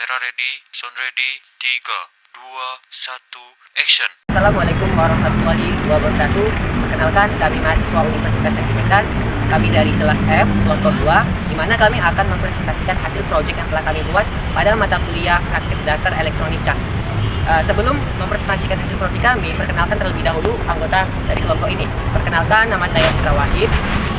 Kamera ready, sound ready, 3, 2, 1, action. Assalamualaikum warahmatullahi wabarakatuh. Perkenalkan, kami mahasiswa Universitas Negeri Medan. Kami dari kelas F, kelompok 2, di mana kami akan mempresentasikan hasil proyek yang telah kami buat pada mata kuliah praktik dasar elektronika. Sebelum mempresentasikan hasil proyek kami, perkenalkan terlebih dahulu anggota dari kelompok ini. Perkenalkan, nama saya Putra Wahid.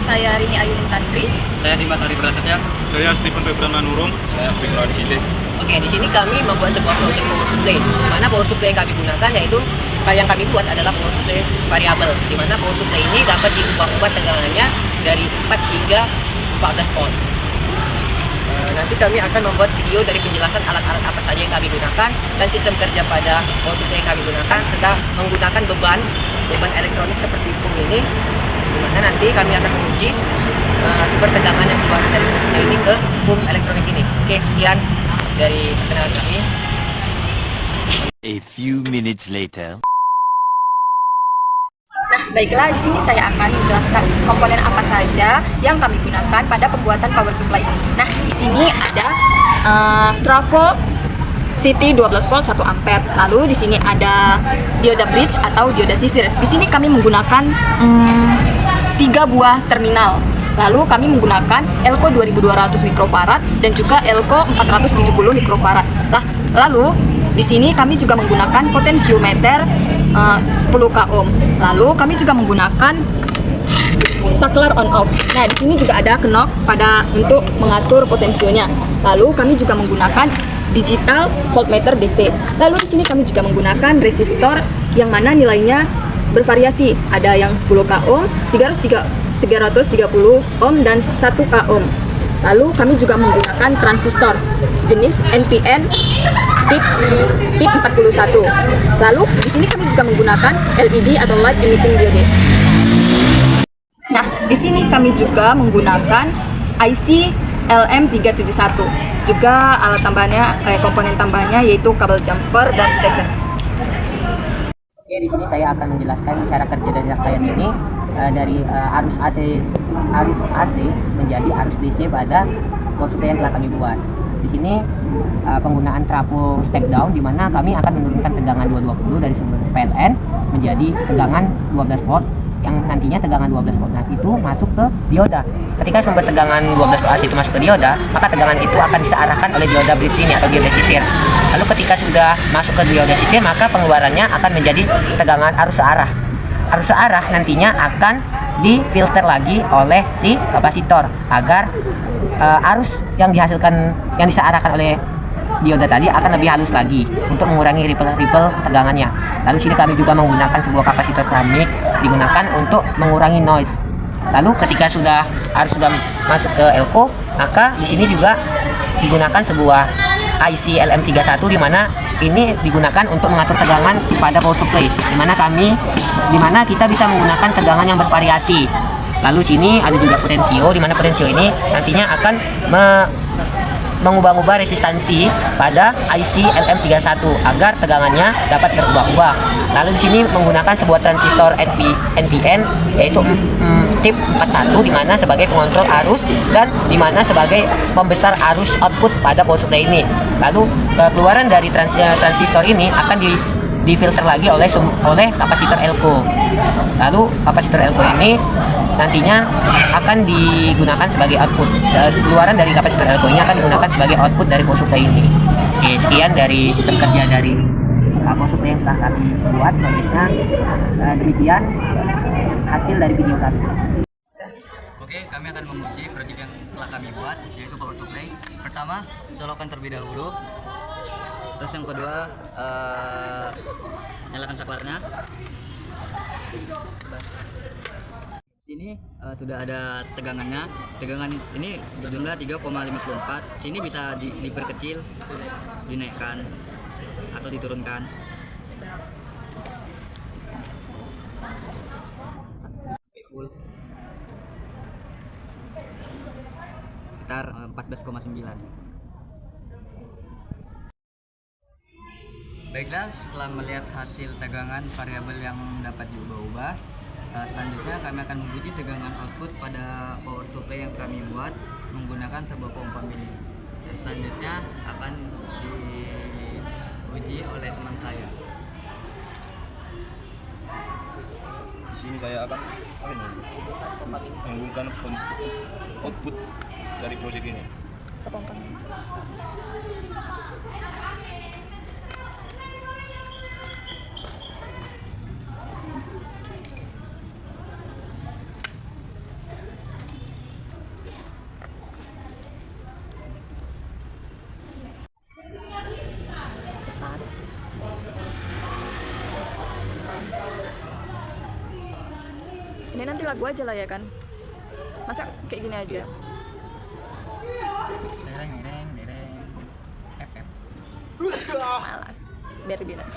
Saya Rini Ayu Tantri. Saya Dimas Ari Prasetya. Saya Stephen Febrana Nurung. Saya Fikra Disile. Oke, di sini kami membuat sebuah proyek power supply, di mana power supply yang kami gunakan yaitu yang kami buat adalah power supply variabel, di mana power supply ini dapat diubah-ubah tegangannya dari 4 hingga 14 volt. Nanti kami akan membuat video dari penjelasan alat-alat apa saja yang kami gunakan dan sistem kerja pada power supply yang kami gunakan, serta menggunakan beban elektronik seperti pum ini, di mana nanti kami akan menguji sumber tegangan yang keluar dari power supply ini ke pum elektronik ini. Oke, sekian dari perkenalan kami. A few minutes later. Nah, baiklah, di sini saya akan menjelaskan komponen apa saja yang kami gunakan pada pembuatan power supply ini. Nah, di sini ada trafo CT 12 volt 1 ampere. Lalu di sini ada dioda bridge atau dioda sisir. Di sini kami menggunakan 3 buah terminal. Lalu kami menggunakan Elco 2200 mikrofarad dan juga Elco 470 mikrofarad. Lalu di sini kami juga menggunakan potensiometer 10 k ohm. Lalu kami juga menggunakan saklar on off. Nah, di sini juga ada knob untuk mengatur potensionya. Lalu kami juga menggunakan digital voltmeter DC. Lalu di sini kami juga menggunakan resistor yang mana nilainya bervariasi. Ada yang 10 k ohm, 330 ohm dan 1 k ohm. Lalu kami juga menggunakan transistor jenis NPN tip 41. Lalu di sini kami juga menggunakan LED atau light emitting diode. Nah, di sini kami juga menggunakan IC LM371. Juga alat tambahnya, komponen tambahnya yaitu kabel jumper dan steker. Oke, di sini saya akan menjelaskan cara kerja dari rangkaian ini dari arus AC menjadi arus DC pada power supply yang telah kami buat. Di sini penggunaan trafo step down, di mana kami akan menurunkan tegangan 220 dari sumber PLN menjadi tegangan 12 volt yang nantinya tegangan 12 volt itu masuk ke dioda. Ketika sumber tegangan 12 volt AC itu masuk ke dioda, maka tegangan itu akan disearahkan oleh dioda bridge ini atau dioda sisir. Lalu ketika sudah masuk ke dioda sisir, maka pengeluarannya akan menjadi tegangan arus searah. Arus searah nantinya akan difilter lagi oleh si kapasitor agar arus yang disearahkan oleh dioda tadi akan lebih halus lagi untuk mengurangi ripple tegangannya. Lalu sini kami juga menggunakan sebuah kapasitor keramik digunakan untuk mengurangi noise. Lalu ketika arus sudah masuk ke Elco, maka di sini juga digunakan sebuah IC LM31, di mana ini digunakan untuk mengatur tegangan pada power supply, di mana kita bisa menggunakan tegangan yang bervariasi. Lalu sini ada juga potensio, di mana potensio ini nantinya akan mengubah-ubah resistansi pada IC LM31 agar tegangannya dapat berubah-ubah. Lalu di sini menggunakan sebuah transistor NPN yaitu tip 41, di mana sebagai pengontrol arus dan di mana sebagai pembesar arus output pada power supply ini. Lalu keluaran dari transistor ini akan difilter lagi oleh kapasitor Elco. Lalu kapasitor Elco ini nantinya akan digunakan sebagai output. Keluaran dari kapasitor Elco ini akan digunakan sebagai output dari power supply ini. Oke, sekian dari sistem kerja dari power supply yang telah kami buat. Selanjutnya demikian hasil dari video kami. Oke, kami akan menguji proyek yang telah kami buat, yaitu power supply. Pertama, colokan terlebih dahulu. Terus yang kedua, nyalakan saklarnya. Sini sudah ada tegangannya. Tegangan ini berjumlah 3,54. Sini bisa diperkecil, dinaikkan atau diturunkan. Full. Sekitar 14,9. Baiklah, setelah melihat hasil tegangan variabel yang dapat diubah-ubah, selanjutnya kami akan menguji tegangan output pada power supply yang kami buat menggunakan sebuah pompa mini. Selanjutnya akan diuji oleh teman saya. Di sini saya akan menghubungkan output dari proyek ini. Cepat. Ini nanti lagu aja lah ya kan? Masa kayak gini aja? Dereng dereng dereng. FF. Malas. Biar bilang.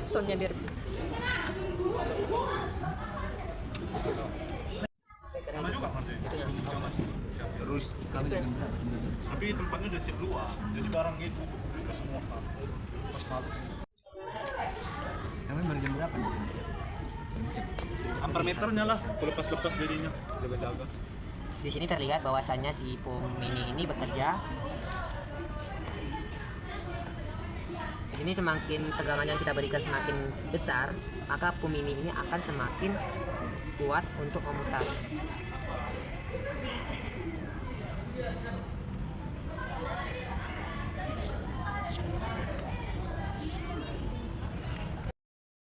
Soundnya biar. Sama juga nanti. Siap. Terus Kamu jam berapa? tapi tempatnya udah siap luar. Jadi barang gitu buka semua kan. Aspal. Kamu baru jam berapa? Ampar meternya lah, lepas-lepas jadinya, jaga-jaga. Di sini terlihat bahwasannya si PUM mini ini bekerja. Di sini semakin tegangan yang kita berikan semakin besar, maka PUM mini ini akan semakin kuat untuk memutar.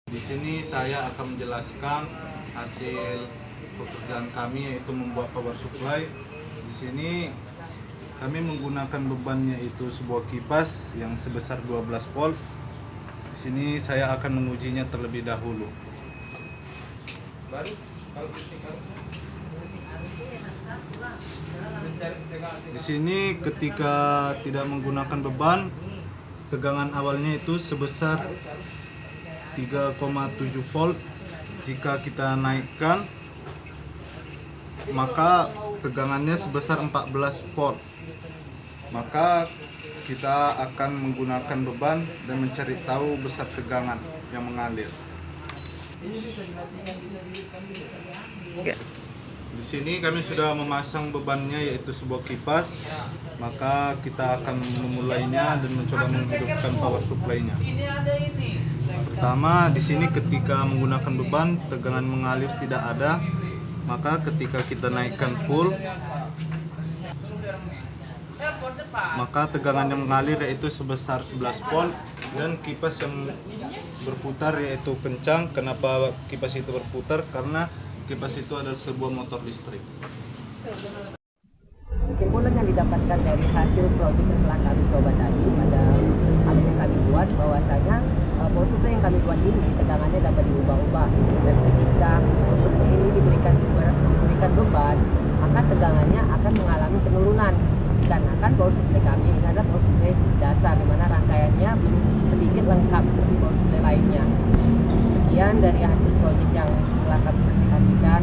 Di sini saya akan menjelaskan hasil pekerjaan kami, yaitu membuat power supply. Di sini kami menggunakan bebannya itu sebuah kipas yang sebesar 12 volt. Di sini saya akan mengujinya terlebih dahulu. Di sini ketika tidak menggunakan beban, tegangan awalnya itu sebesar 3,7 volt. Jika kita naikkan, maka tegangannya sebesar 14 volt. Maka kita akan menggunakan beban dan mencari tahu besar tegangan yang mengalir. Di sini kami sudah memasang bebannya, yaitu sebuah kipas. Maka kita akan memulainya dan mencoba menghidupkan power supply-nya. Pertama, di sini ketika menggunakan beban, tegangan mengalir tidak ada. Maka ketika kita naikkan full, maka tegangan yang mengalir yaitu sebesar 11 volt, dan kipas yang berputar yaitu kencang. Kenapa kipas itu berputar? Karena kipas itu adalah sebuah motor listrik. Kesimpulan yang didapatkan dari hasil proyek yang telah kami coba tadi pada alat yang kami buat, bahwasanya power supply yang kami buat ini tegangannya dapat diubah-ubah, dan ketika power supply ini diberikan beban, maka tegangannya akan mengalami penurunan. Dikarenakan power supply kami ini adalah power supply dasar, di mana rangkaiannya belum sedikit lengkap seperti power supply lainnya. Sekian dari hasil proyek yang telah kami presentasikan.